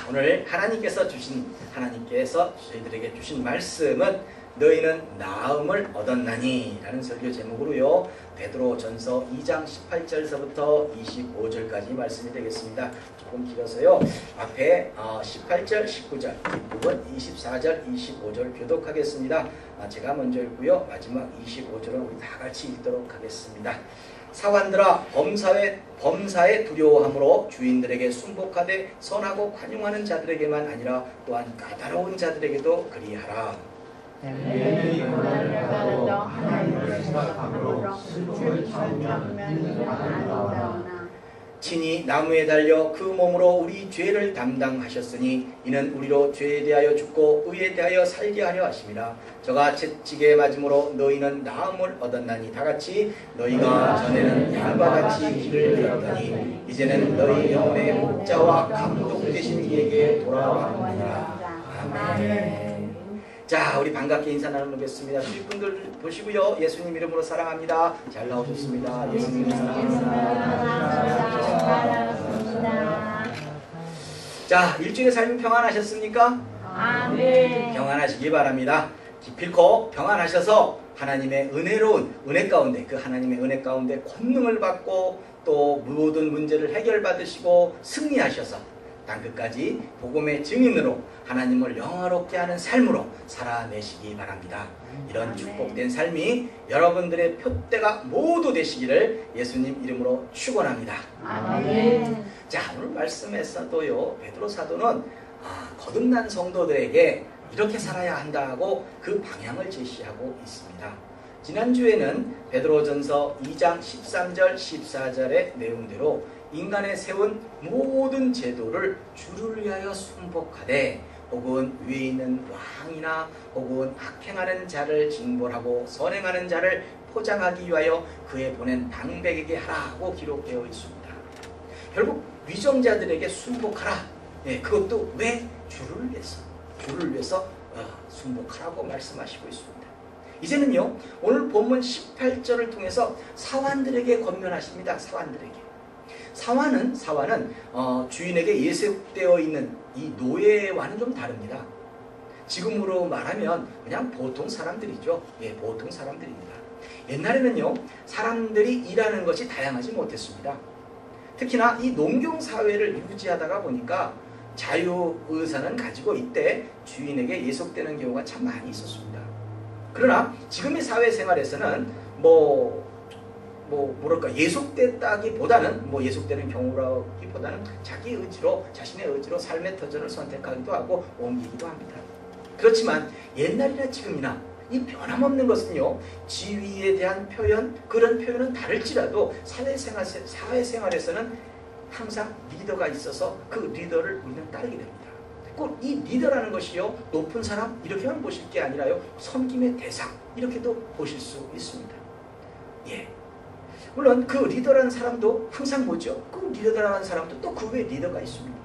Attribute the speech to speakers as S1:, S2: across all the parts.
S1: 오늘 하나님께서 저희들에게 주신 말씀은 너희는 나음을 얻었나니 라는 설교 제목으로요, 베드로전서 2장 18절서부터 25절까지 말씀이 되겠습니다. 조금 길어서요, 앞에 18절, 19절, 뒷부분 24절, 25절 교독하겠습니다. 제가 먼저 읽고요, 마지막 25절은 우리 다 같이 읽도록 하겠습니다. 사관들아, 범사에 두려워함으로 주인들에게 순복하되 선하고 관용하는 자들에게만 아니라 또한 까다로운 자들에게도 그리하라.
S2: 내일이 고난을 받아도 하나님을 생각함으로 슬픔을 참으면 이는 아름다우나
S1: 친히 나무에 달려 그 몸으로 우리 죄를 담당하셨으니 이는 우리로 죄에 대하여 죽고 의에 대하여 살게 하려 하심이라. 저가 채찍에 맞음으로 너희는 나음을 얻었나니 다같이 너희가 전에는 양과 같이 길을 잃었더니 이제는 너희 영혼의 목자와 감독 되신 이에게 돌아왔느니라. 아멘. 자, 우리 반갑게 인사 나누겠습니다. 주위분들 보시고요, 예수님 이름으로 사랑합니다. 잘 나오셨습니다. 예수님 사랑합니다. 자, 일주일의 삶이 평안하셨습니까?
S3: 아멘.
S1: 평안하시기 바랍니다. 기필코 평안하셔서 하나님의 은혜 가운데, 그 하나님의 은혜 가운데 권능을 받고 또 모든 문제를 해결받으시고 승리하셔서 땅끝까지 복음의 증인으로 하나님을 영화롭게 하는 삶으로 살아내시기 바랍니다. 이런 축복된 삶이 여러분들의 표대가 모두 되시기를 예수님 이름으로 축원합니다.
S3: 아멘.
S1: 자, 오늘 말씀에서도요, 베드로 사도는 거듭난 성도들에게 이렇게 살아야 한다고 그 방향을 제시하고 있습니다. 지난주에는 베드로전서 2장 13절 14절의 내용대로 인간에 세운 모든 제도를 주를 위하여 순복하되 혹은 위에 있는 왕이나 혹은 악행하는 자를 징벌하고 선행하는 자를 포장하기 위하여 그에 보낸 방백에게 하라고 기록되어 있습니다. 결국 위정자들에게 순복하라. 그것도 왜? 주를 위해서 순복하라고 말씀하시고 있습니다. 이제는요, 오늘 본문 18절을 통해서 사환들에게 권면하십니다. 사환은 주인에게 예속되어 있는 이 노예와는 좀 다릅니다. 지금으로 말하면 그냥 보통 사람들이죠. 보통 사람들입니다. 옛날에는요, 사람들이 일하는 것이 다양하지 못했습니다. 특히나 이 농경사회를 유지하다가 보니까 자유의사는 가지고 이때 주인에게 예속되는 경우가 참 많이 있었습니다. 그러나 지금의 사회생활에서는 예속됐다기보다는 예속되는 경우라기보다는 자신의 의지로 삶의 터전을 선택하기도 하고 옮기기도 합니다. 그렇지만 옛날이나 지금이나 이 변함없는 것은요, 지위에 대한 표현, 그런 표현은 다를지라도 사회생활에서는 항상 리더가 있어서 그 리더를 우리는 따르게 됩니다. 꼭 이 리더라는 것이요, 높은 사람 이렇게만 보실 게 아니라요, 섬김의 대상 이렇게도 보실 수 있습니다. 물론 그 리더라는 사람도 항상 뭐죠? 그 리더라는 사람도 또 그 외에 리더가 있습니다.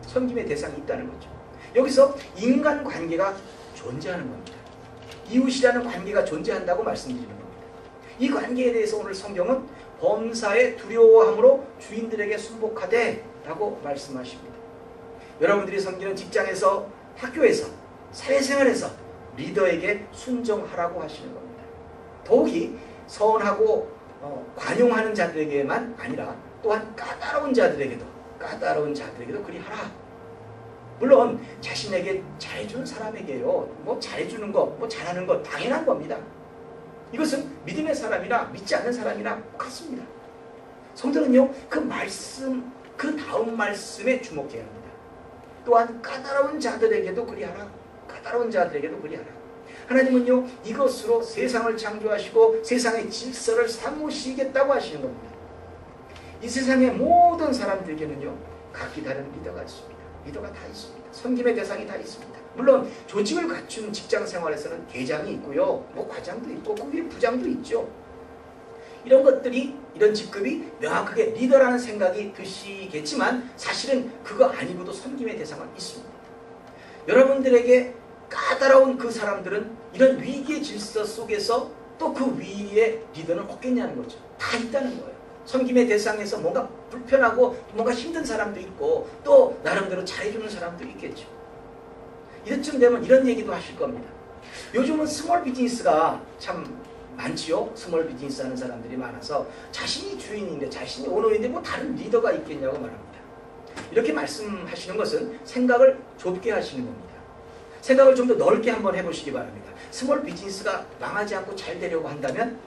S1: 섬김의 대상이 있다는 거죠. 여기서 인간관계가 존재하는 겁니다. 이웃이라는 관계가 존재한다고 말씀드리는 겁니다. 이 관계에 대해서 오늘 성경은 범사에 두려워함으로 주인들에게 순복하되 라고 말씀하십니다. 여러분들이 섬기는 직장에서, 학교에서, 사회생활에서 리더에게 순종하라고 하시는 겁니다. 더욱이 선하고 관용하는 자들에게만 아니라 또한 까다로운 자들에게도 그리하라. 물론 자신에게 잘해주는 사람에게요, 잘해주는 거, 잘하는 거 당연한 겁니다. 이것은 믿음의 사람이나 믿지 않는 사람이나 같습니다. 성도는요, 그 다음 말씀에 주목해야 합니다. 또한 까다로운 자들에게도 그리하라. 하나님은요, 이것으로 세상을 창조하시고 세상의 질서를 삼으시겠다고 하시는 겁니다. 이 세상의 모든 사람들에게는요, 각기 다른 리더가 있습니다. 리더가 다 있습니다. 섬김의 대상이 다 있습니다. 물론 조직을 갖춘 직장 생활에서는 계장이 있고요, 과장도 있고 그 위에 부장도 있죠. 이런 직급이 명확하게 리더라는 생각이 드시겠지만 사실은 그거 아니고도 섬김의 대상은 있습니다. 여러분들에게 까다로운 그 사람들은 이런 위기의 질서 속에서 또 그 위에 리더는 없겠냐는 거죠. 다 있다는 거예요. 섬김의 대상에서 뭔가 불편하고 뭔가 힘든 사람도 있고 또 나름대로 잘해주는 사람도 있겠죠. 이때쯤 되면 이런 얘기도 하실 겁니다. 요즘은 스몰 비즈니스가 참 많지요. 스몰 비즈니스 하는 사람들이 많아서 자신이 주인인데 자신이 오너인데 뭐 다른 리더가 있겠냐고 말합니다. 이렇게 말씀하시는 것은 생각을 좁게 하시는 겁니다. 생각을 좀 더 넓게 한번 해보시기 바랍니다. 스몰 비즈니스가 망하지 않고 잘 되려고 한다면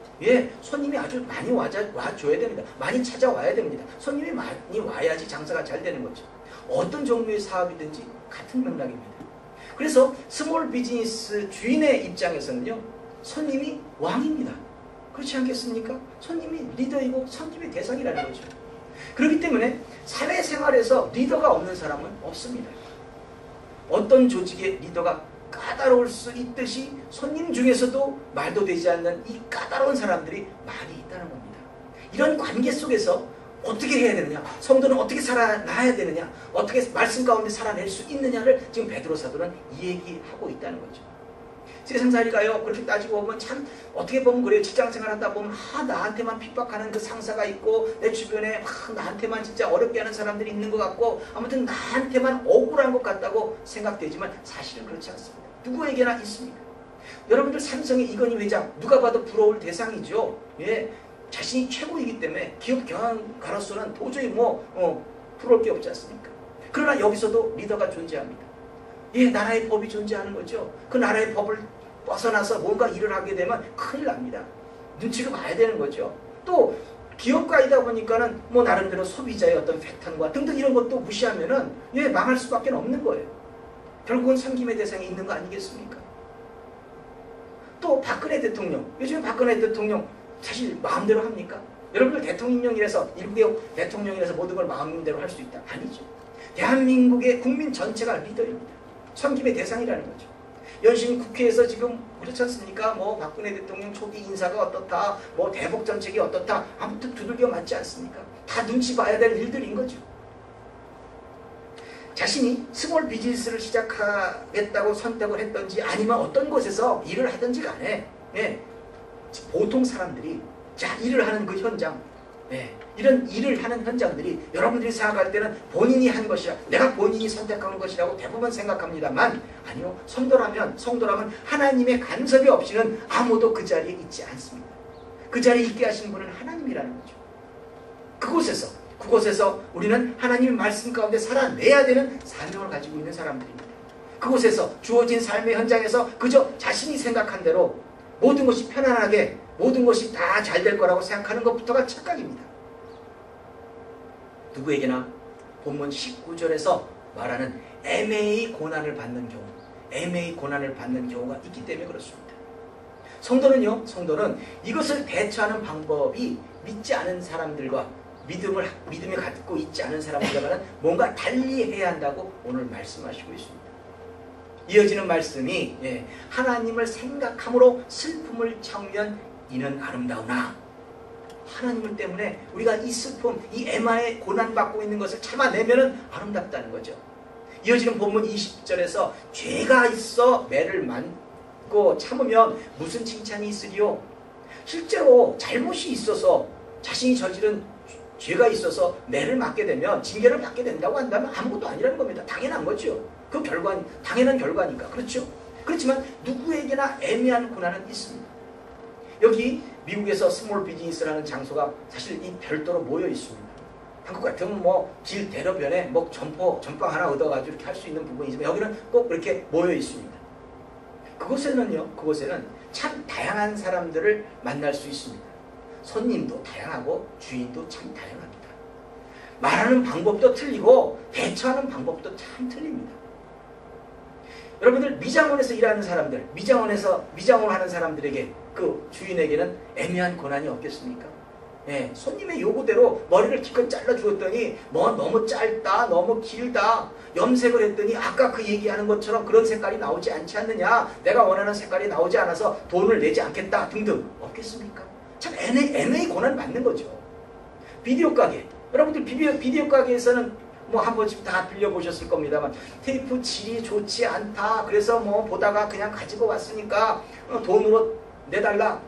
S1: 손님이 아주 많이 와줘야 됩니다. 많이 찾아와야 됩니다. 손님이 많이 와야지 장사가 잘 되는 거죠. 어떤 종류의 사업이든지 같은 맥락입니다. 그래서 스몰 비즈니스 주인의 입장에서는요, 손님이 왕입니다. 그렇지 않겠습니까? 손님이 리더이고 섬김의 대상이라는 거죠. 그렇기 때문에 사회생활에서 리더가 없는 사람은 없습니다. 어떤 조직의 리더가 까다로울 수 있듯이 손님 중에서도 말도 되지 않는 이 까다로운 사람들이 많이 있다는 겁니다. 이런 관계 속에서 어떻게 해야 되느냐, 성도는 어떻게 살아나야 되느냐, 어떻게 말씀 가운데 살아낼 수 있느냐를 지금 베드로 사도는 이 얘기하고 있다는 거죠. 세상살이가요, 그렇게 따지고 보면 참 어떻게 보면 그래요. 직장생활 하다 보면 나한테만 핍박하는 그 상사가 있고 내 주변에 나한테만 진짜 어렵게 하는 사람들이 있는 것 같고 아무튼 나한테만 억울한 것 같다고 생각되지만 사실은 그렇지 않습니다. 누구에게나 있습니다. 여러분들 삼성의 이건희 회장 누가 봐도 부러울 대상이죠. 자신이 최고이기 때문에 기업 경영가로서는 도저히 부러울 게 없지 않습니까? 그러나 여기서도 리더가 존재합니다. 나라의 법이 존재하는 거죠. 그 나라의 법을 벗어나서 뭔가 일을 하게 되면 큰일 납니다. 눈치를 봐야 되는 거죠. 또 기업가이다 보니까는 나름대로 소비자의 어떤 패턴과 등등 이런 것도 무시하면은 망할 수밖에 없는 거예요. 결국은 섬김의 대상이 있는 거 아니겠습니까? 또 박근혜 대통령, 요즘에 박근혜 대통령 사실 마음대로 합니까? 여러분들 대통령이라서 일국의 대통령이라서 모든 걸 마음대로 할 수 있다? 아니죠. 대한민국의 국민 전체가 리더입니다. 섬김의 대상이라는 거죠. 연신 국회에서 지금 그렇지 않습니까? 박근혜 대통령 초기 인사가 어떻다, 대북 정책이 어떻다, 아무튼 두들겨 맞지 않습니까? 다 눈치 봐야 될 일들인 거죠. 자신이 스몰 비즈니스를 시작하겠다고 선택을 했던지 아니면 어떤 곳에서 일을 하든지 간에 보통 사람들이 일을 하는 그 현장, 이런 일을 하는 현장들이 여러분들이 생각할 때는 본인이 한 것이야, 내가 본인이 선택한 것이라고 대부분 생각합니다만 아니요, 성도라면 하나님의 간섭이 없이는 아무도 그 자리에 있지 않습니다. 그 자리에 있게 하시는 분은 하나님이라는 거죠. 그곳에서 우리는 하나님의 말씀 가운데 살아내야 되는 사명을 가지고 있는 사람들입니다. 그곳에서 주어진 삶의 현장에서 그저 자신이 생각한 대로 모든 것이 편안하게 모든 것이 다 잘 될 거라고 생각하는 것부터가 착각입니다. 누구에게나 본문 19절에서 말하는 애매히 고난을 받는 경우가 있기 때문에 그렇습니다. 성도는 이것을 대처하는 방법이 믿지 않은 사람들과 믿음을 갖고 있지 않은 사람들과는 뭔가 달리 해야 한다고 오늘 말씀하시고 있습니다. 이어지는 말씀이 하나님을 생각함으로 슬픔을 참으면 이는 아름다우나, 하나님을 때문에 우리가 이 슬픔, 이 애마에 고난받고 있는 것을 참아내면 아름답다는 거죠. 이어지는 본문 20절에서 죄가 있어 매를 맞고 참으면 무슨 칭찬이 있으리요? 실제로 잘못이 있어서 자신이 저지른 죄가 있어서 매를 맞게 되면 징계를 받게 된다고 한다면 아무것도 아니라는 겁니다. 당연한 거죠. 그 당연한 결과니까. 그렇죠? 그렇지만 누구에게나 애매한 고난은 있습니다. 여기 미국에서 스몰 비즈니스라는 장소가 사실 이 별도로 모여 있습니다. 한국 같으면 길 대로변에 전빵 하나 얻어가지고 이렇게 할 수 있는 부분이 있지만 여기는 꼭 이렇게 모여 있습니다. 그곳에는 참 다양한 사람들을 만날 수 있습니다. 손님도 다양하고 주인도 참 다양합니다. 말하는 방법도 틀리고 대처하는 방법도 참 틀립니다. 여러분들 미장원에서 일하는 사람들, 미장원 하는 사람들에게 그 주인에게는 애매한 고난이 없겠습니까? 손님의 요구대로 머리를 기껏 잘라주었더니 너무 짧다, 너무 길다, 염색을 했더니 아까 그 얘기하는 것처럼 그런 색깔이 나오지 않지 않느냐, 내가 원하는 색깔이 나오지 않아서 돈을 내지 않겠다 등등 없겠습니까? 참 애매히 고난 받는 거죠. 비디오 가게, 여러분들 비디오 가게에서는 한 번씩 다 빌려보셨을 겁니다만 테이프 질이 좋지 않다, 그래서 보다가 그냥 가지고 왔으니까 돈으로 내달라,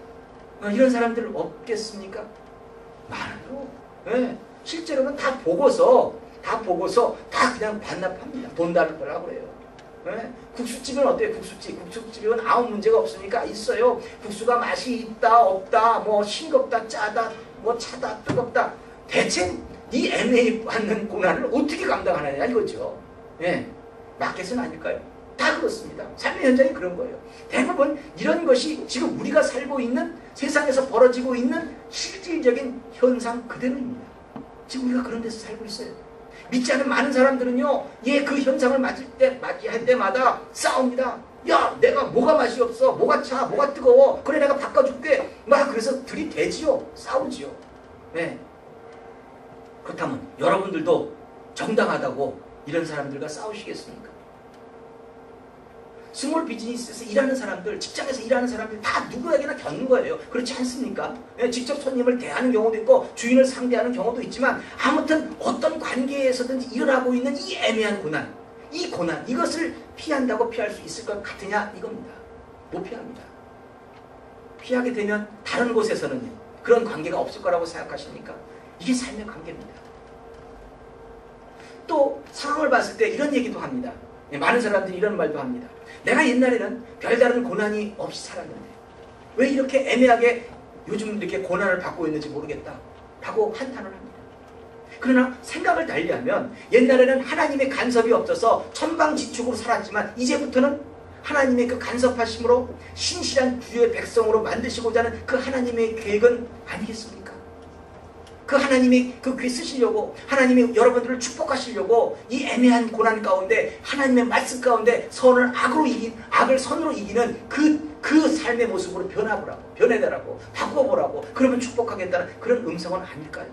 S1: 이런 사람들 없겠습니까? 많아요. 실제로는 다 보고서 다 그냥 반납합니다. 돈 달라고 그래요. 네? 국수집은 어때요? 국수집은 아무 문제가 없으니까 있어요. 국수가 맛이 있다 없다 뭐 싱겁다 짜다 뭐 차다 뜨겁다. 대체 이 애매히 받는 고난을 어떻게 감당하느냐 이거죠. 예, 마켓은 아닐까요? 다 그렇습니다. 삶의 현장이 그런 거예요. 대부분 이런 것이 지금 우리가 살고 있는 세상에서 벌어지고 있는 실질적인 현상 그대로입니다. 지금 우리가 그런 데서 살고 있어요. 믿지 않은 많은 사람들은요, 그 현상을 맞이할 때마다 싸웁니다. 야, 내가 뭐가 맛이 없어, 뭐가 차, 뭐가 뜨거워, 그래 내가 바꿔줄게. 막 그래서 들이대지요, 싸우지요. 네. 그렇다면 여러분들도 정당하다고 이런 사람들과 싸우시겠습니까? 스몰 비즈니스에서 일하는 사람들, 직장에서 일하는 사람들 다 누구에게나 겪는 거예요. 그렇지 않습니까? 직접 손님을 대하는 경우도 있고 주인을 상대하는 경우도 있지만 아무튼 어떤 관계에서든지 일어나고 있는 이 애매한 고난, 이 고난, 이것을 피한다고 피할 수 있을 것 같으냐 이겁니다. 못 피합니다. 피하게 되면 다른 곳에서는 그런 관계가 없을 거라고 생각하십니까? 이게 삶의 관계입니다. 또 상황을 봤을 때 이런 얘기도 합니다. 많은 사람들이 이런 말도 합니다. 내가 옛날에는 별다른 고난이 없이 살았는데 왜 이렇게 애매하게 요즘 이렇게 고난을 받고 있는지 모르겠다 라고 한탄을 합니다. 그러나 생각을 달리하면 옛날에는 하나님의 간섭이 없어서 천방지축으로 살았지만 이제부터는 하나님의 그 간섭하심으로 신실한 주의 백성으로 만드시고자 하는 그 하나님의 계획은 아니겠습니까? 그 하나님이 그 귀 쓰시려고, 하나님이 여러분들을 축복하시려고 이 애매한 고난 가운데 하나님의 말씀 가운데 악을 선으로 이기는 그 삶의 모습으로 변해달라고 바꿔보라고, 그러면 축복하겠다는 그런 음성은 아닐까요?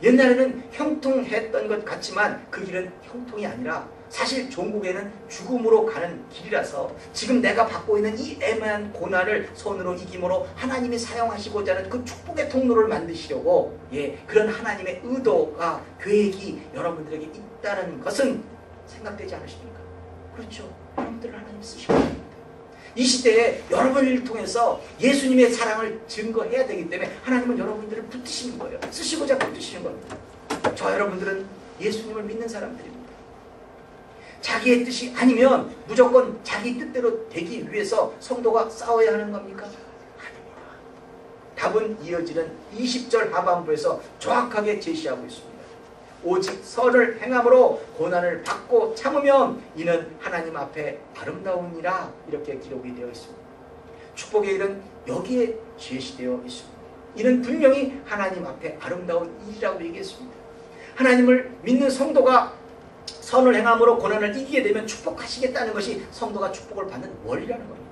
S1: 옛날에는 형통했던 것 같지만 그 길은 형통이 아니라 사실 종국에는 죽음으로 가는 길이라서 지금 내가 받고 있는 이 애매한 고난을 손으로 이김으로 하나님이 사용하시고자 하는 그 축복의 통로를 만드시려고 그런 하나님의 의도가, 계획이 여러분들에게 있다는 것은 생각되지 않으십니까? 그렇죠. 여러분들을 하나님 쓰시고 있습니다. 이 시대에 여러분을 통해서 예수님의 사랑을 증거해야 되기 때문에 하나님은 여러분들을 붙드시는 거예요. 쓰시고자 붙드시는 겁니다. 저 여러분들은 예수님을 믿는 사람들입니다. 자기의 뜻이 아니면 무조건 자기 뜻대로 되기 위해서 성도가 싸워야 하는 겁니까? 아닙니다. 답은 이어지는 20절 하반부에서 정확하게 제시하고 있습니다. 오직 선을 행함으로 고난을 받고 참으면 이는 하나님 앞에 아름다우니라, 이렇게 기록이 되어 있습니다. 축복의 일은 여기에 제시되어 있습니다. 이는 분명히 하나님 앞에 아름다운 일이라고 얘기했습니다. 하나님을 믿는 성도가 선을 행함으로 고난을 이기게 되면 축복하시겠다는 것이 성도가 축복을 받는 원리라는 겁니다.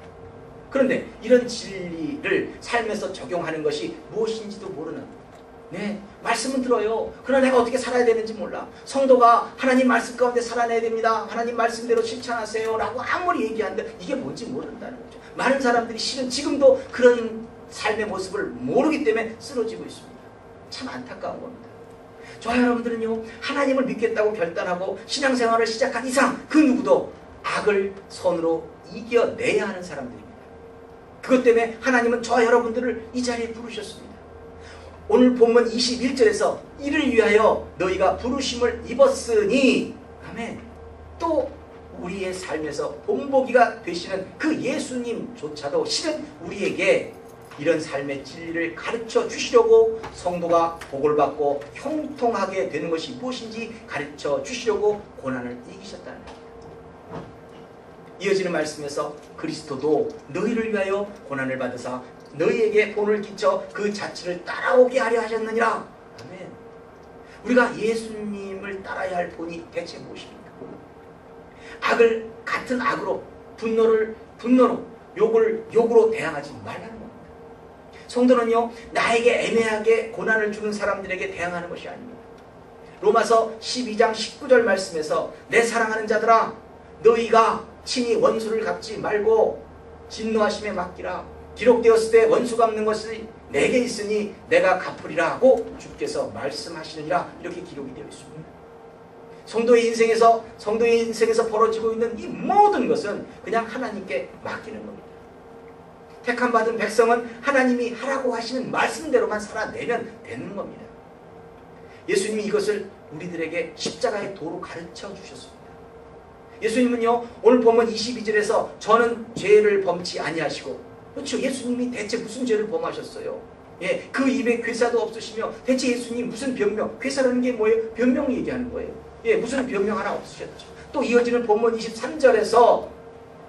S1: 그런데 이런 진리를 삶에서 적용하는 것이 무엇인지도 모르는, 말씀은 들어요. 그러나 내가 어떻게 살아야 되는지 몰라. 성도가 하나님 말씀 가운데 살아내야 됩니다, 하나님 말씀대로 실천하세요 라고 아무리 얘기하는데 이게 뭔지 모른다는 거죠. 많은 사람들이 실은 지금도 그런 삶의 모습을 모르기 때문에 쓰러지고 있습니다. 참 안타까운 겁니다. 저와 여러분들은요, 하나님을 믿겠다고 결단하고 신앙생활을 시작한 이상 그 누구도 악을 선으로 이겨내야 하는 사람들입니다. 그것 때문에 하나님은 저와 여러분들을 이 자리에 부르셨습니다. 오늘 본문 21절에서 이를 위하여 너희가 부르심을 입었으니, 아멘. 또 우리의 삶에서 본보기가 되시는 그 예수님조차도 실은 우리에게 이런 삶의 진리를 가르쳐 주시려고, 성도가 복을 받고 형통하게 되는 것이 무엇인지 가르쳐 주시려고 고난을 이기셨다는 겁니다. 이어지는 말씀에서 그리스도도 너희를 위하여 고난을 받으사 너희에게 본을 끼쳐 그 자취를 따라오게 하려 하셨느니라. 아멘. 우리가 예수님을 따라야 할 본이 대체 무엇입니까? 악을 같은 악으로, 분노로, 욕으로 대항하지 말라는 겁니다. 성도는요, 나에게 애매하게 고난을 주는 사람들에게 대항하는 것이 아닙니다. 로마서 12장 19절 말씀에서 내 사랑하는 자들아, 너희가 친히 원수를 갚지 말고 진노하심에 맡기라. 기록되었을 때 원수 갚는 것이 내게 있으니 내가 갚으리라 하고 주께서 말씀하시느니라, 이렇게 기록이 되어 있습니다. 성도의 인생에서 벌어지고 있는 이 모든 것은 그냥 하나님께 맡기는 겁니다. 택함 받은 백성은 하나님이 하라고 하시는 말씀대로만 살아내면 되는 겁니다. 예수님이 이것을 우리들에게 십자가의 도로 가르쳐 주셨습니다. 예수님은요, 오늘 보면 22절에서 저는 죄를 범치 아니하시고, 그렇죠. 예수님이 대체 무슨 죄를 범하셨어요? 예, 그 입에 괴사도 없으시며 대체 예수님 무슨 변명, 괴사라는 게 뭐예요? 변명 얘기하는 거예요. 예, 무슨 변명 하나 없으셨죠. 또 이어지는 본문 23절에서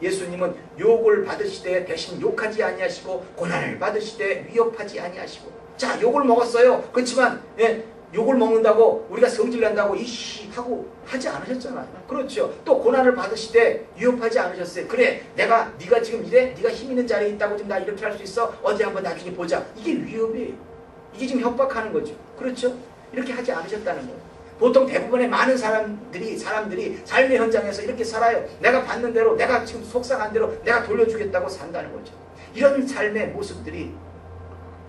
S1: 예수님은 욕을 받으시되 대신 욕하지 아니하시고 고난을 받으시되 위협하지 아니하시고, 자, 욕을 먹었어요. 그렇지만 예, 욕을 먹는다고 우리가 성질난다고 이씨 하고 하지 않으셨잖아요. 그렇죠. 또 고난을 받으시되 위협하지 않으셨어요. 그래, 네가 지금 이래? 네가 힘 있는 자리에 있다고 지금 나 이렇게 할 수 있어? 어디 한번 나중에 보자. 이게 위협이에요. 이게 지금 협박하는 거죠. 그렇죠. 이렇게 하지 않으셨다는 거예요. 보통 대부분의 많은 사람들이 삶의 현장에서 이렇게 살아요. 내가 받는 대로, 내가 지금 속상한 대로 내가 돌려주겠다고 산다는 거죠. 이런 삶의 모습들이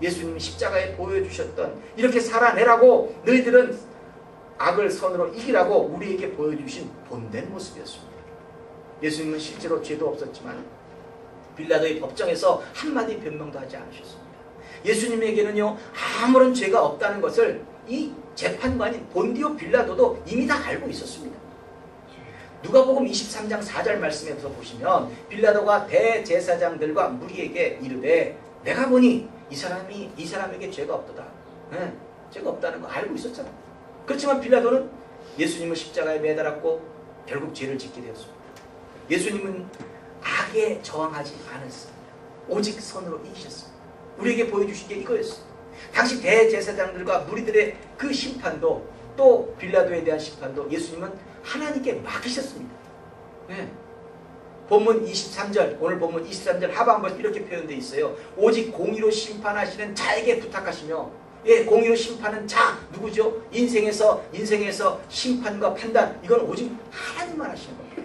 S1: 예수님이 십자가에 보여주셨던, 이렇게 살아내라고 너희들은 악을 선으로 이기라고 우리에게 보여주신 본된 모습이었습니다. 예수님은 실제로 죄도 없었지만 빌라도의 법정에서 한마디 변명도 하지 않으셨습니다. 예수님에게는요, 아무런 죄가 없다는 것을 이 재판관인 본디오 빌라도도 이미 다 알고 있었습니다. 누가복음 23장 4절 말씀에서 보시면 빌라도가 대제사장들과 무리에게 이르되 내가 보니 이 사람에게 죄가 없도다. 네, 죄가 없다는 거 알고 있었잖아. 그렇지만 빌라도는 예수님을 십자가에 매달았고 결국 죄를 짓게 되었습니다. 예수님은 악에 저항하지 않았습니다. 오직 선으로 이기셨습니다. 우리에게 보여주신 게 이거였어요. 당시 대제사장들과 무리들의 그 심판도, 또 빌라도에 대한 심판도 예수님은 하나님께 맡기셨습니다. 네. 본문 23절, 오늘 본문 23절 하반부에 이렇게 표현되어 있어요. 오직 공의로 심판하시는 자에게 부탁하시며, 예, 공의로 심판은 자, 누구죠? 인생에서 심판과 판단, 이건 오직 하나님만 하시는 겁니다.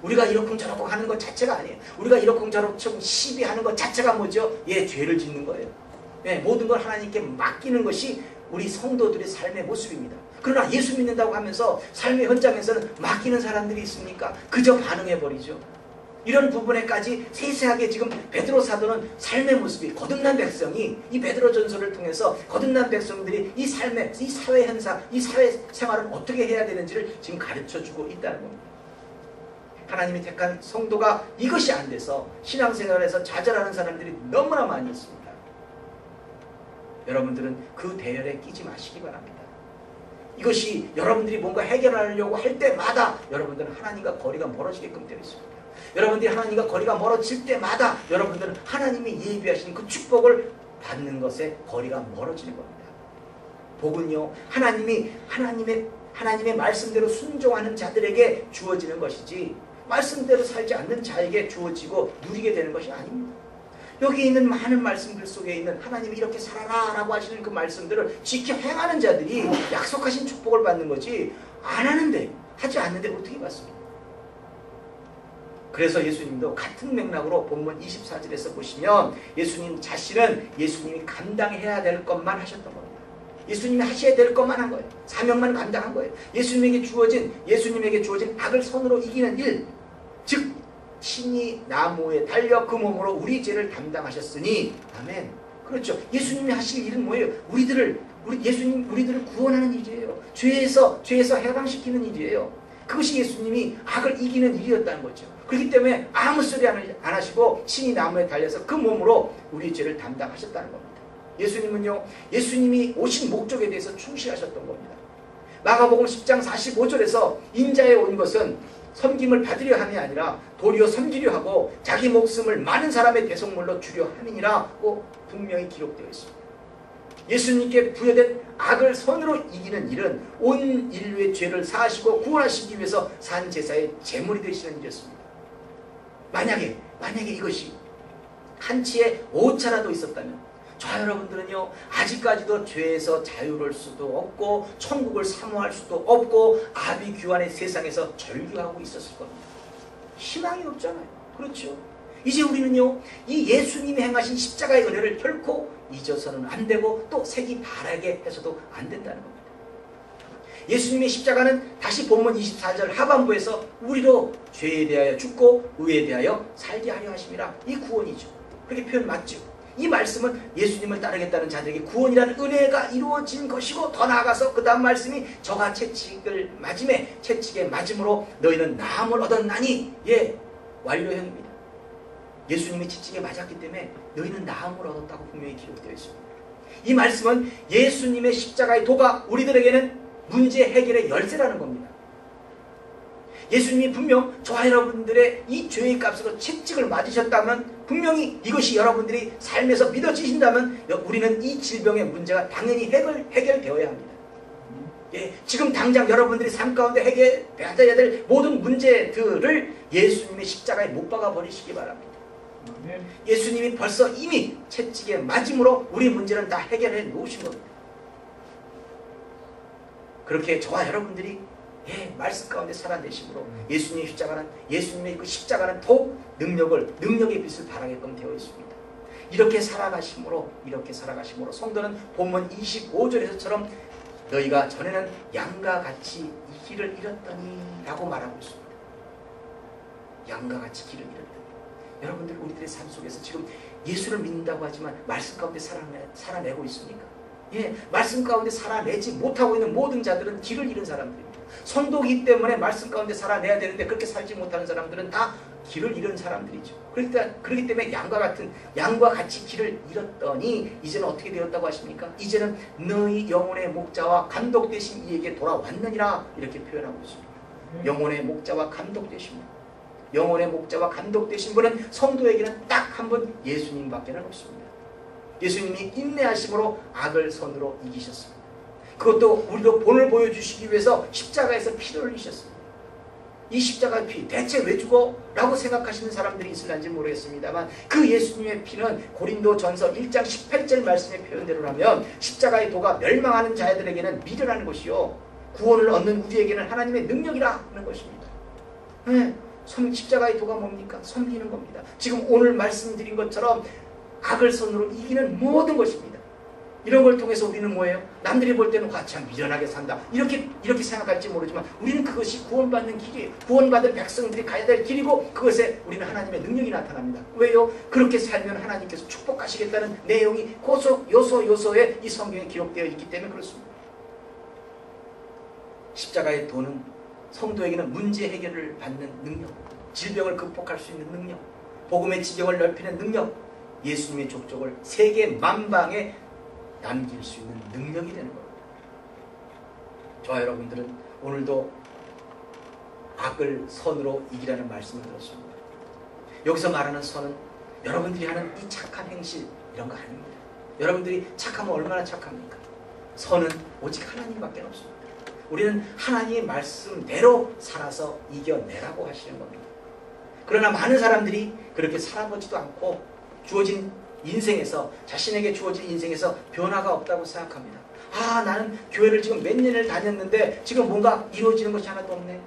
S1: 우리가 이러쿵저러쿵 하는 것 자체가 아니에요. 우리가 이러쿵저러쿵 시비하는 것 자체가 뭐죠? 예, 죄를 짓는 거예요. 예, 모든 걸 하나님께 맡기는 것이 우리 성도들의 삶의 모습입니다. 그러나 예수 믿는다고 하면서 삶의 현장에서는 맡기는 사람들이 있습니까? 그저 반응해버리죠. 이런 부분에까지 세세하게 지금 베드로 사도는 삶의 모습이, 거듭난 백성이 이 베드로 전서를 통해서 거듭난 백성들이 이 삶의, 이 사회 현상, 이 사회 생활을 어떻게 해야 되는지를 지금 가르쳐주고 있다는 겁니다. 하나님이 택한 성도가 이것이 안 돼서 신앙생활에서 좌절하는 사람들이 너무나 많이 있습니다. 여러분들은 그 대열에 끼지 마시기 바랍니다. 이것이 여러분들이 뭔가 해결하려고 할 때마다 여러분들은 하나님과 거리가 멀어지게끔 되어 있습니다. 여러분들이 하나님과 거리가 멀어질 때마다 여러분들은 하나님이 예비하신 그 축복을 받는 것에 거리가 멀어지는 겁니다. 복은요, 하나님의 말씀대로 순종하는 자들에게 주어지는 것이지 말씀대로 살지 않는 자에게 주어지고 누리게 되는 것이 아닙니다. 여기 있는 많은 말씀들 속에 있는 하나님이 이렇게 살아라 라고 하시는 그 말씀들을 지켜 행하는 자들이 약속하신 축복을 받는 거지, 안 하는데, 하지 않는데 어떻게 받습니까? 그래서 예수님도 같은 맥락으로 본문 24절에서 보시면 예수님 자신은 예수님이 감당해야 될 것만 하셨던 겁니다. 예수님이 하셔야 될 것만 한 거예요. 사명만 감당한 거예요. 예수님에게 주어진 악을 선으로 이기는 일, 즉 친히 나무에 달려 그 몸으로 우리 죄를 담당하셨으니, 아멘. 그렇죠. 예수님이 하실 일은 뭐예요? 우리들을 구원하는 일이에요. 죄에서 해방시키는 일이에요. 그것이 예수님이 악을 이기는 일이었다는 거죠. 그렇기 때문에 아무 소리 안 하시고 친히 나무에 달려서 그 몸으로 우리 죄를 담당하셨다는 겁니다. 예수님은요, 예수님이 오신 목적에 대해서 충실하셨던 겁니다. 마가복음 10장 45절에서 인자에 온 것은 섬김을 받으려 함이 아니라 도리어 섬기려 하고 자기 목숨을 많은 사람의 대속물로 주려 함이니라고 분명히 기록되어 있습니다. 예수님께 부여된 악을 선으로 이기는 일은 온 인류의 죄를 사하시고 구원하시기 위해서 산 제사의 제물이 되시는 일이었습니다. 만약에 이것이 한치의 오차라도 있었다면 저와 여러분들은요, 아직까지도 죄에서 자유로울 수도 없고 천국을 사모할 수도 없고 아비규환의 세상에서 절규하고 있었을 겁니다. 희망이 없잖아요. 그렇죠? 이제 우리는요, 이 예수님이 행하신 십자가의 은혜를 결코 잊어서는 안 되고 또 색이 바라게 해서도 안 된다는 겁니다. 예수님의 십자가는 다시 본문 24절 하반부에서 우리로 죄에 대하여 죽고 의에 대하여 살게 하려 하심이라, 이 구원이죠. 그렇게 표현 맞죠? 이 말씀은 예수님을 따르겠다는 자들에게 구원이라는 은혜가 이루어진 것이고, 더 나아가서 그 다음 말씀이 저가 채찍을 맞음에 채찍에 맞음으로 너희는 나음을 얻었나니, 예, 완료형입니다. 예수님이 채찍에 맞았기 때문에 너희는 나음을 얻었다고 분명히 기록되어 있습니다. 이 말씀은 예수님의 십자가의 도가 우리들에게는 문제 해결의 열쇠라는 겁니다. 예수님이 분명 저와 여러분들의 이 죄의 값으로 채찍을 맞으셨다면, 분명히 이것이 여러분들이 삶에서 믿어지신다면 우리는 이 질병의 문제가 당연히 해결되어야 합니다. 예, 지금 당장 여러분들이 삶 가운데 해결해야 될 모든 문제들을 예수님의 십자가에 못 박아 버리시기 바랍니다. 예수님이 벌써 이미 채찍에 맞음으로 우리 문제는 다 해결해 놓으신 겁니다. 그렇게 저와 여러분들이 말씀 가운데 살아내심으로 예수님의 십자가는 더욱 능력의 빛을 발하게끔 되어 있습니다. 이렇게 살아가심으로 성도는 본문 25절에서처럼 너희가 전에는 양과 같이 이 길을 잃었더니 라고 말하고 있습니다. 양과 같이 길을 잃었더니. 여러분들, 우리들의 삶 속에서 지금 예수를 믿는다고 하지만 말씀 가운데 살아내고 있습니까? 예, 말씀 가운데 살아내지 못하고 있는 모든 자들은 길을 잃은 사람들입니다. 성도이기 때문에 말씀 가운데 살아내야 되는데 그렇게 살지 못하는 사람들은 다 길을 잃은 사람들이죠. 그렇기 때문에 양과 같이 길을 잃었더니 이제는 어떻게 되었다고 하십니까? 이제는 너희 영혼의 목자와 감독되신 이에게 돌아왔느니라, 이렇게 표현하고 있습니다. 영혼의 목자와 감독되신 분. 영혼의 목자와 감독되신 분은 성도에게는 딱 한 분 예수님밖에 없습니다. 예수님이 인내하심으로 악을 선으로 이기셨습니다. 그것도 우리도 본을 보여주시기 위해서 십자가에서 피를 흘리셨습니다. 이 십자가의 피, 대체 왜 죽어? 라고 생각하시는 사람들이 있을는지 모르겠습니다만, 그 예수님의 피는 고린도전서 1장 18절 말씀의 표현대로라면 십자가의 도가 멸망하는 자들에게는 미련한 것이요 구원을 얻는 우리에게는 하나님의 능력이라 하는 것입니다. 네, 십자가의 도가 뭡니까? 섬기는 겁니다. 지금 오늘 말씀드린 것처럼 악을 선으로 이기는 모든 것입니다. 이런 걸 통해서 우리는 뭐예요? 남들이 볼 때는 참 미련하게 산다, 이렇게 생각할지 모르지만 우리는 그것이 구원받는 길이에요. 구원받은 백성들이 가야 될 길이고, 그것에 우리는 하나님의 능력이 나타납니다. 왜요? 그렇게 살면 하나님께서 축복하시겠다는 내용이 요소에 이 성경에 기록되어 있기 때문에 그렇습니다. 십자가의 도는 성도에게는 문제 해결을 받는 능력, 질병을 극복할 수 있는 능력, 복음의 지경을 넓히는 능력, 예수님의 족적을 세계 만방에 남길 수 있는 능력이 되는 겁니다. 저와 여러분들은 오늘도 악을 선으로 이기라는 말씀을 들었습니다. 여기서 말하는 선은 여러분들이 하는 이 착한 행실, 이런 거 아닙니다. 여러분들이 착하면 얼마나 착합니까? 선은 오직 하나님밖에 없습니다. 우리는 하나님의 말씀대로 살아서 이겨내라고 하시는 겁니다. 그러나 많은 사람들이 그렇게 살아보지도 않고 자신에게 주어진 인생에서 변화가 없다고 생각합니다. 나는 교회를 지금 몇 년을 다녔는데 지금 뭔가 이루어지는 것이 하나도 없네.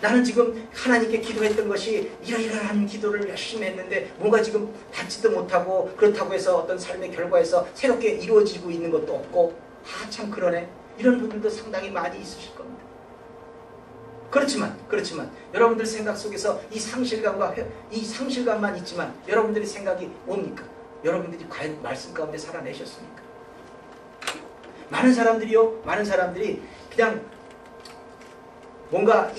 S1: 나는 지금 하나님께 기도했던 것이 이러이러한 기도를 열심히 했는데 뭔가 지금 받지도 못하고, 그렇다고 해서 어떤 삶의 결과에서 새롭게 이루어지고 있는 것도 없고, 참 그러네. 이런 분들도 상당히 많이 있으실 겁니다. 그렇지만 여러분들 생각 속에서 이 상실감만 있지만 여러분들의 생각이 뭡니까? 여러분들이 과연 말씀 가운데 살아내셨습니까? 많은 사람들이 그냥 뭔가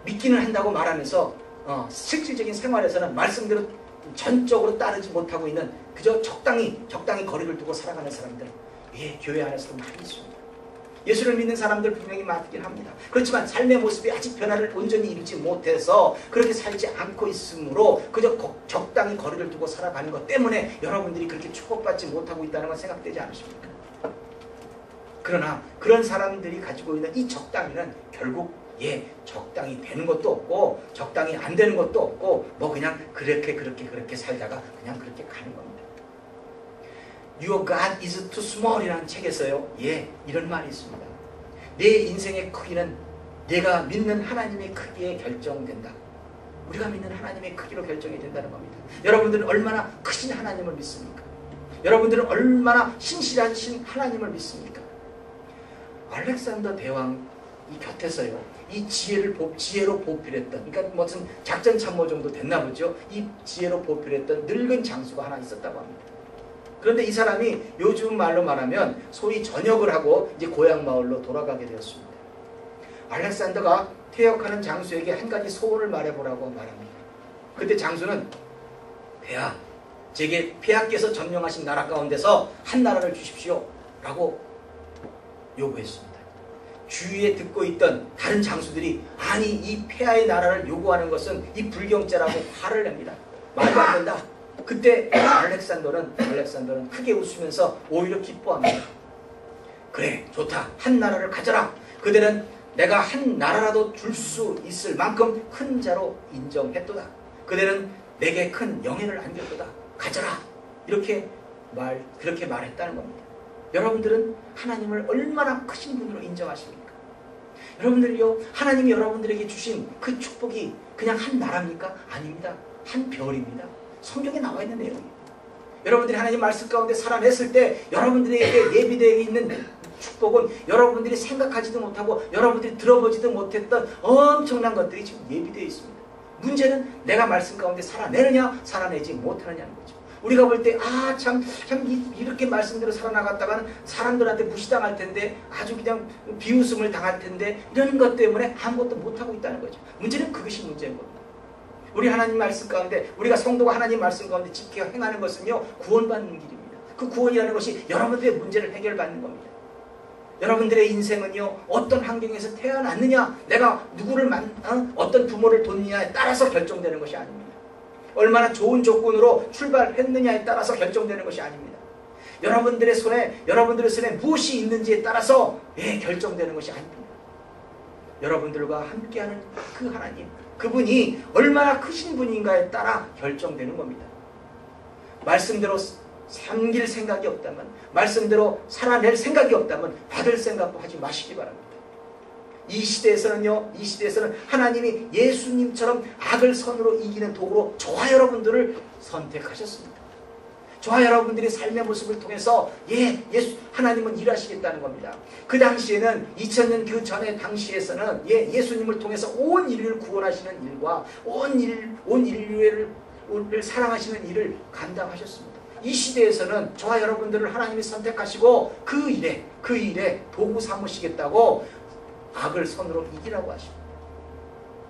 S1: 믿기는 한다고 말하면서 실질적인 생활에서는 말씀대로 전적으로 따르지 못하고 있는, 그저 적당히 거리를 두고 살아가는 사람들, 교회 안에서도 많이 있습니다. 예수를 믿는 사람들 분명히 많긴 합니다. 그렇지만 삶의 모습이 아직 변화를 온전히 이루지 못해서 그렇게 살지 않고 있으므로 그저 적당히 거리를 두고 살아가는 것 때문에 여러분들이 그렇게 축복받지 못하고 있다는 건 생각되지 않으십니까? 그러나 그런 사람들이 가지고 있는 이 적당히는 결국 적당히 되는 것도 없고 적당히 안 되는 것도 없고, 뭐 그냥 그렇게 살다가 그냥 그렇게 가는 겁니다. Your God is too small 이라는 책에서요, 이런 말이 있습니다. 내 인생의 크기는 내가 믿는 하나님의 크기에 결정된다. 우리가 믿는 하나님의 크기로 결정이 된다는 겁니다. 여러분들은 얼마나 크신 하나님을 믿습니까? 여러분들은 얼마나 신실하신 하나님을 믿습니까? 알렉산더 대왕이 곁에서요, 이 지혜로 보필했던, 그러니까 무슨 작전 참모 정도 됐나 보죠. 이 지혜로 보필했던 늙은 장수가 하나 있었다고 합니다. 그런데 이 사람이 요즘 말로 말하면 소위 전역을 하고 이제 고향 마을로 돌아가게 되었습니다. 알렉산더가 퇴역하는 장수에게 한 가지 소원을 말해보라고 말합니다. 그때 장수는 폐하, 제게 폐하께서 점령하신 나라 가운데서 한 나라를 주십시오 라고 요구했습니다. 주위에 듣고 있던 다른 장수들이 아니 이 폐하의 나라를 요구하는 것은 이 불경죄라고 화를 냅니다. 말도 안 된다. 그때 알렉산더는 크게 웃으면서 오히려 기뻐합니다. 그래 좋다. 한 나라를 가져라. 그대는 내가 한 나라라도 줄 수 있을 만큼 큰 자로 인정했도다. 그대는 내게 큰 영예를 안겼도다. 가져라. 그렇게 말했다는 겁니다. 여러분들은 하나님을 얼마나 크신 분으로 인정하십니까? 여러분들요, 하나님이 여러분들에게 주신 그 축복이 그냥 한 나라입니까? 아닙니다. 한 별입니다. 성경에 나와 있는 내용입니다. 여러분들이 하나님 말씀 가운데 살아냈을 때 여러분들에게 예비되어 있는 축복은 여러분들이 생각하지도 못하고 여러분들이 들어보지도 못했던 엄청난 것들이 지금 예비되어 있습니다. 문제는 내가 말씀 가운데 살아내느냐 살아내지 못하느냐는 거죠. 우리가 볼 때 참 이렇게 말씀대로 살아나갔다가는 사람들한테 무시당할 텐데 아주 그냥 비웃음을 당할 텐데 이런 것 때문에 아무것도 못하고 있다는 거죠. 문제는 그것이 문제인 겁니다. 우리 하나님 말씀 가운데 우리가 성도가 하나님 말씀 가운데 지켜 행하는 것은요 구원받는 길입니다. 그 구원이라는 것이 여러분들의 문제를 해결받는 겁니다. 여러분들의 인생은요 어떤 환경에서 태어났느냐 내가 누구를 어떤 부모를 뒀느냐에 따라서 결정되는 것이 아닙니다. 얼마나 좋은 조건으로 출발했느냐에 따라서 결정되는 것이 아닙니다. 여러분들의 손에 무엇이 있는지에 따라서 결정되는 것이 아닙니다. 여러분들과 함께하는 그 하나님, 그분이 얼마나 크신 분인가에 따라 결정되는 겁니다. 말씀대로 삼길 생각이 없다면, 말씀대로 살아낼 생각이 없다면 받을 생각도 하지 마시기 바랍니다. 이 시대에서는 하나님이 예수님처럼 악을 선으로 이기는 도구로 저와 여러분들을 선택하셨습니다. 저와 여러분들의 삶의 모습을 통해서 하나님은 일하시겠다는 겁니다. 그 당시에는 2000년 그 전의 당시에서는 예수님을 통해서 온 인류를 구원하시는 일과 온 인류를 사랑하시는 일을 감당하셨습니다. 이 시대에서는 저와 여러분들을 하나님이 선택하시고 그 일에 도구 삼으시겠다고 악을 선으로 이기라고 하십니다.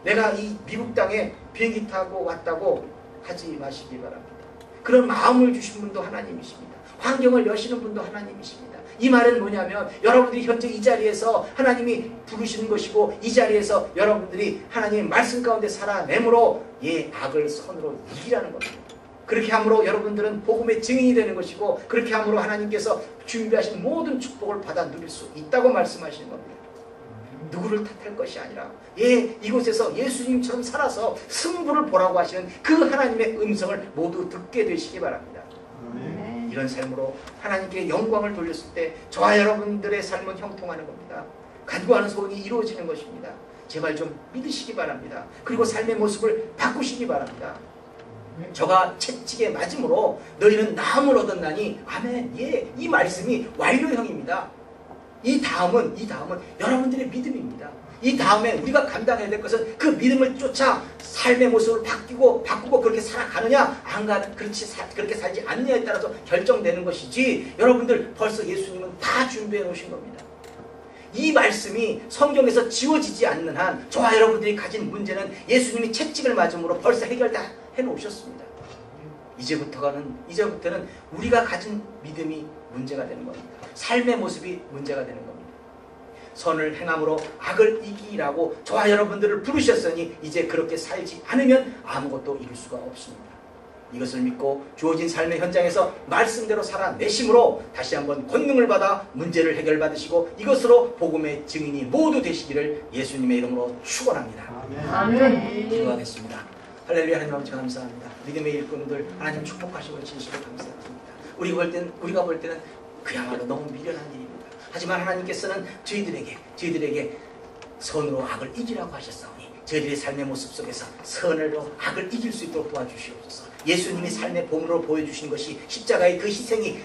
S1: 내가 이 미국 땅에 비행기 타고 왔다고 하지 마시기 바랍니다. 그런 마음을 주신 분도 하나님이십니다. 환경을 여시는 분도 하나님이십니다. 이 말은 뭐냐면 여러분들이 현재 이 자리에서 하나님이 부르시는 것이고 이 자리에서 여러분들이 하나님의 말씀 가운데 살아내므로 악을 선으로 이기라는 겁니다. 그렇게 함으로 여러분들은 복음의 증인이 되는 것이고 그렇게 함으로 하나님께서 준비하신 모든 축복을 받아 누릴 수 있다고 말씀하시는 겁니다. 누구를 탓할 것이 아니라 이곳에서 예수님처럼 살아서 승부를 보라고 하시는 그 하나님의 음성을 모두 듣게 되시기 바랍니다. 이런 삶으로 하나님께 영광을 돌렸을 때 저와 여러분들의 삶은 형통하는 겁니다. 간구하는 소원이 이루어지는 것입니다. 제발 좀 믿으시기 바랍니다. 그리고 삶의 모습을 바꾸시기 바랍니다. 저가 채찍에 맞음으로 너희는 나음을 얻었나니 아멘. 이 말씀이 완료형입니다. 이 다음은 여러분들의 믿음입니다. 이 다음에 우리가 감당해야 될 것은 그 믿음을 쫓아 삶의 모습을 바꾸고 그렇게 살아가느냐 그렇게 살지 않느냐에 따라서 결정되는 것이지 여러분들 벌써 예수님은 다 준비해 놓으신 겁니다. 이 말씀이 성경에서 지워지지 않는 한 저와 여러분들이 가진 문제는 예수님이 채찍을 맞음으로 벌써 해결 다 해놓으셨습니다. 이제부터는 우리가 가진 믿음이 문제가 되는 겁니다. 삶의 모습이 문제가 되는 겁니다. 선을 행함으로 악을 이기라고 저와 여러분들을 부르셨으니 이제 그렇게 살지 않으면 아무것도 이룰 수가 없습니다. 이것을 믿고 주어진 삶의 현장에서 말씀대로 살아내심으로 다시 한번 권능을 받아 문제를 해결받으시고 이것으로 복음의 증인이 모두 되시기를 예수님의 이름으로 축원합니다.
S3: 아멘.
S1: 기도하겠습니다. 할렐루야. 하나님 아버지 감사합니다. 믿음의 일꾼들 하나님 축복하시고 진심으로 감사드립니다. 우리가 볼 때는 그야말로 너무 미련한 일입니다. 하지만 하나님께서는 저희들에게 선으로 악을 이기라고 하셨사오니 저희들의 삶의 모습 속에서 선으로 악을 이길 수 있도록 도와주시옵소서. 예수님이 삶의 본으로 보여주신 것이 십자가의 그 희생이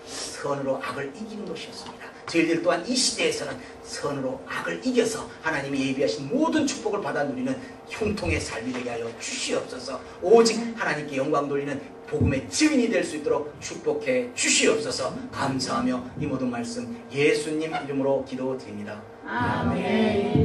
S1: 선으로 악을 이기는 것이었습니다. 저희들 또한 이 시대에서는 선으로 악을 이겨서 하나님이 예비하신 모든 축복을 받아 누리는 형통의 삶이 되게 하여 주시옵소서. 오직 하나님께 영광 돌리는 복음의 증인이 될 수 있도록 축복해 주시옵소서. 감사하며 이 모든 말씀 예수님 이름으로 기도드립니다.
S2: 아멘.